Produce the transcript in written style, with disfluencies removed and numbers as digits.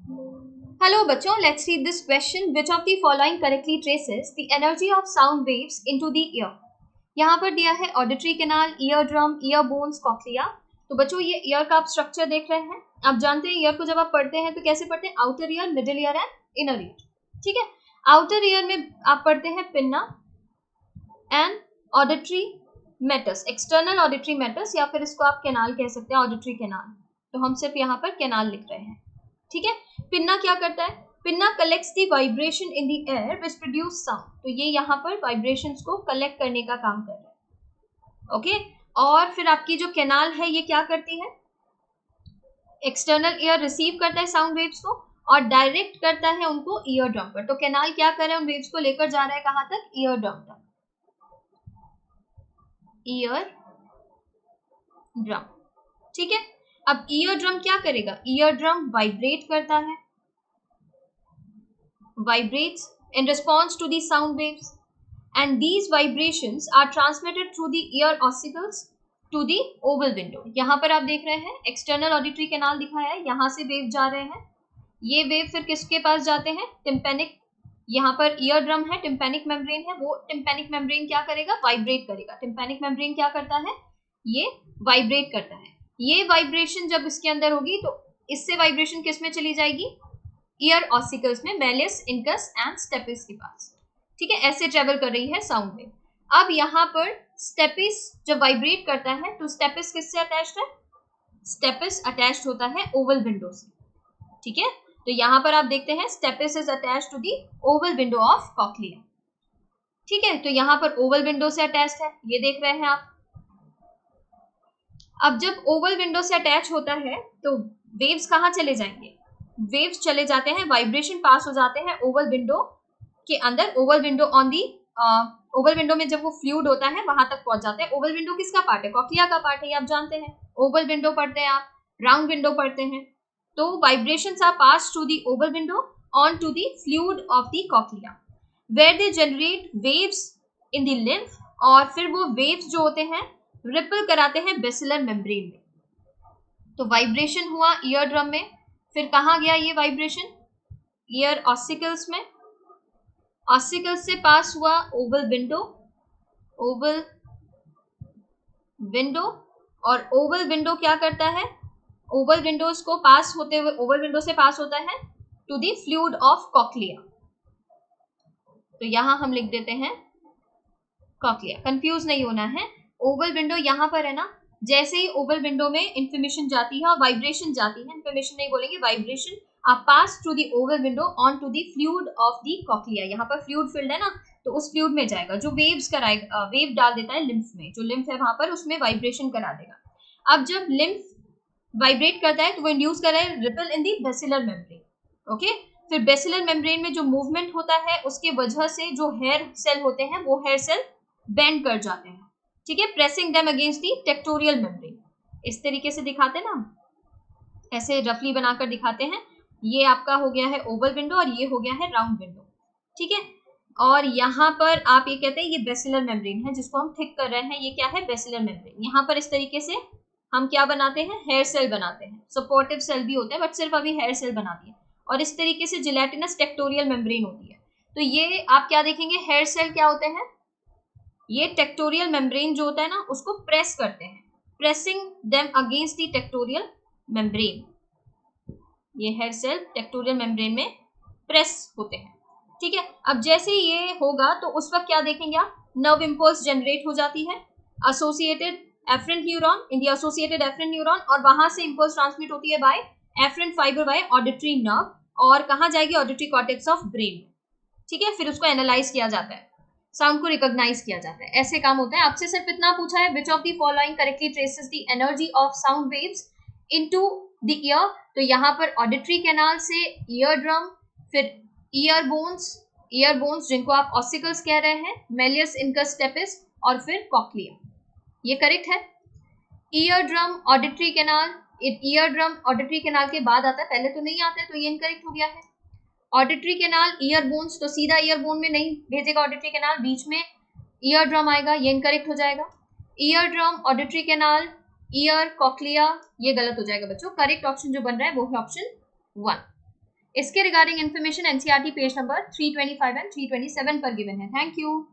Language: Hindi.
Hello बच्चों, let's read this question. Which of the following correctly traces the energy of sound waves into the ear? यहाँ पर दिया है auditory canal, ear drum, ear bones, cochlea. तो बच्चों ये ईयर का आप स्ट्रक्चर देख रहे हैं। आप जानते हैं ईयर को जब आप पढ़ते हैं तो कैसे पढ़ते हैं? Outer ear, middle ear and inner ear. ठीक है, आउटर ईयर में आप पढ़ते हैं pinna and auditory meatus, external auditory meatus, या फिर इसको आप कैनाल कह सकते हैं, ऑडिटरी कैनाल। तो हम सिर्फ यहाँ पर कैनाल लिख रहे हैं। ठीक है, पिन्ना क्या करता है? Pinna collects the vibration in the air which produce sound. तो ये यहाँ पर वाइब्रेशंस को कलेक्ट करने का काम कर रहा है। ओके, और फिर आपकी जो कैनाल है ये क्या करती है? एक्सटर्नल ईयर रिसीव करता है साउंड वेव्स को और डायरेक्ट करता है उनको ईयर ड्रम पर। तो कैनाल क्या कर रहा है? उन वेव्स को लेकर जा रहा है कहां तक? ईयर ड्रम तक। Ear drum. ठीक है, अब ईयर ड्रम क्या करेगा? ईयर ड्रम वाइब्रेट करता है, vibrates in response to the sound waves, and these vibrations are transmitted through the ear ossicles to the oval window. यहाँ पर आप देख रहे हैं एक्सटर्नल ऑडिटरी कैनाल दिखाया है, यहाँ से वेव जा रहे हैं। ये वेव फिर किसके पास जाते हैं? टिम्पेनिक, यहाँ पर ईयर ड्रम है, टिम्पेनिक मेम्ब्रेन है, वो टिम्पेनिक मेम्ब्रेन क्या करेगा? वाइब्रेट करेगा। टिम्पेनिक मेम्ब्रेन क्या करता है? ये वाइब्रेट करता है। ये वाइब्रेशन जब इसके अंदर होगी तो इससे वाइब्रेशन किस में चली जाएगी? ईयर ऑसिकल्स में, मेलियस, इंकस एंड स्टेपिस के पास। ठीक है, ऐसे ट्रेवल कर रही है साउंड वेव। अब यहाँ पर स्टेपिस जब वाइब्रेट करता है तो स्टेपिस किससे अटैच्ड है? स्टेपिस अटैच्ड होता है ओवल विंडो से। ठीक है, तो यहाँ पर आप देखते हैं stapes is attached to the oval window of cochlea. ठीक है, तो यहाँ पर ओवल विंडो से अटैच्ड है, ये देख रहे हैं आप। अब जब ओवल विंडो से अटैच होता है तो वेव्स कहाँ चले जाएंगे? वेव्स चले जाते हैं, वाइब्रेशन पास हो जाते हैं ओवल विंडो के अंदर। Oval window on the oval window में जब वो फ्लूइड होता है वहां तक पहुंच जाते हैं। ओवल विंडो किसका पार्ट है? कॉक्लिया का पार्ट है, ये आप जानते हैं। ओवल विंडो पढ़ते हैं आप, राउंड विंडो पढ़ते हैं। तो vibrations are pass through the oval window onto the fluid of the cochlea where they generate waves in the lymph, और फिर वो वेव्स जो होते हैं रिपल कराते हैं बेसिलर मेम्ब्रेन में। तो वाइब्रेशन हुआ ईयर ड्रम में, फिर कहाँ गया ये वाइब्रेशन? ईयर ऑसिकल्स में, ऑसिकल्स से पास हुआ ओवल विंडो, ओवल विंडो, और ओवल विंडो क्या करता है? ओवल विंडोज को पास होते हुए, ओवल विंडो से पास होता है to the fluid of cochlea. तो यहां हम लिख देते हैं कॉक्लिया, कंफ्यूज नहीं होना है। ओवल विंडो यहाँ पर है ना, जैसे ही ओवल विंडो में इंफॉर्मेशन जाती है और वाइब्रेशन जाती है, इंफॉर्मेशन नहीं बोलेंगे, वाइब्रेशन, आप pass through the oval window onto the fluid of the cochlea. यहाँ पर फ्लूइड फील्ड है ना, तो उस फ्लूइड में जाएगा जो वेव्स कराएगा, वेव डाल देता है लिम्फ में, जो लिम्फ है वहां पर उसमें वाइब्रेशन करा देगा। अब जब लिम्फ वाइब्रेट करता है तो वो इंड्यूस कर रहा है रिपल इन दी बेसिलर मेम्ब्रेन। ओके, फिर बेसिलर मेम्ब्रेन में जो मूवमेंट होता है उसके वजह से जो हेयर सेल होते हैं वो हेयर सेल बेंड कर जाते हैं। ठीक है, pressing them against the tectorial membrane. इस तरीके से दिखाते हैं ना, ऐसे रफली बनाकर दिखाते हैं। ये आपका हो गया है ओवल विंडो और ये हो गया है राउंड विंडो। ठीक है, और यहाँ पर आप ये कहते हैं ये बेसिलर मेम्ब्रेन है जिसको हम थिक कर रहे हैं, ये क्या है? Basilar membrane. यहाँ पर इस तरीके से हम क्या बनाते हैं? हेयर सेल बनाते हैं। सपोर्टिव सेल भी होते हैं बट सिर्फ अभी हेयर सेल बना दिए। और इस तरीके से जिलेटिनस टेक्टोरियल मेम्ब्रेन होती है। तो ये आप क्या देखेंगे? हेयर सेल क्या होते हैं? ये टेक्टोरियल मेम्ब्रेन जो होता है ना उसको प्रेस करते हैं, pressing them against the tectorial membrane. ये हेयर सेल टेक्टोरियल मेम्ब्रेन में प्रेस होते हैं। ठीक है, अब जैसे ये होगा तो उस वक्त क्या देखेंगे आप? नर्व इंपल्स जनरेट हो जाती है, associated efferent neuron, in the associated efferent neuron, और वहां से इंपल्स ट्रांसमिट होती है by efferent fibre by auditory nerve, और कहाँ जाएगी? Auditory cortex of brain. ठीक है, फिर उसको एनालाइज किया जाता है, साउंड को रिकॉग्नाइज किया जाता है। ऐसे काम होता है। आपसे सिर्फ इतना पूछा है, which of the following correctly traces the energy of sound waves into the year. तो यहाँ पर ऑडिटरी कैनाल से ईयर ड्रम, फिर ईयर बोन्स जिनको आप ऑसिकल्स कह रहे हैं, मेलियस, इंकस, स्टेपिस, और फिर कॉक्लिया। ये करेक्ट है। Ear drum auditory canal, ear drum auditory canal के बाद आता है, पहले तो नहीं आता है, तो ये इनकरेक्ट हो गया है। ऑडिटरी कैनाल ईयर बोन्स, तो सीधा ईयर बोन में नहीं भेजेगा ऑडिटरी कैनाल, बीच में ईयर ड्रम आएगा, ये इनकरेक्ट हो जाएगा। Ear drum auditory canal year cochlea, ये गलत हो जाएगा बच्चों। करेक्ट ऑप्शन जो बन रहा है वो है ऑप्शन 1। इसके regarding information NCERT page number 325 and 327 पर गिवन है। Thank you.